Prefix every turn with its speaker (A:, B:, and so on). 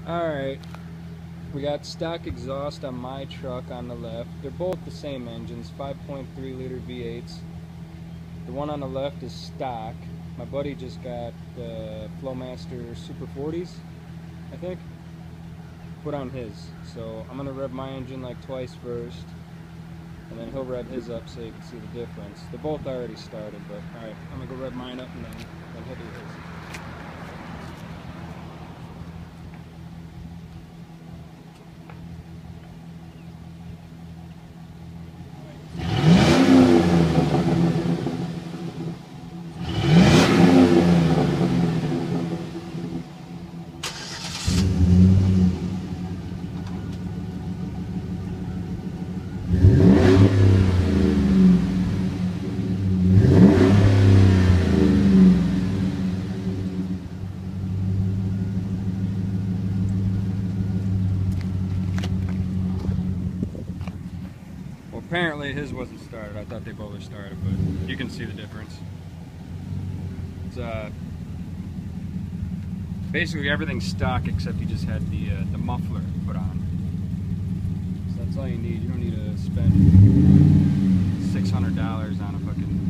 A: Alright, we got stock exhaust on my truck on the left. They're both the same engines, 5.3 liter V8s. The one on the left is stock. My buddy just got the Flowmaster Super 40s, I think, put on his. So I'm going to rev my engine like twice first, and then he'll rev his up so you can see the difference. They're both already started, but alright, I'm going to go rev mine up and then he'll do his. Apparently his wasn't started. I thought they both were started, but you can see the difference. It's basically everything's stock except you just had the muffler put on. So that's all you need. You don't need to spend $600 on a fucking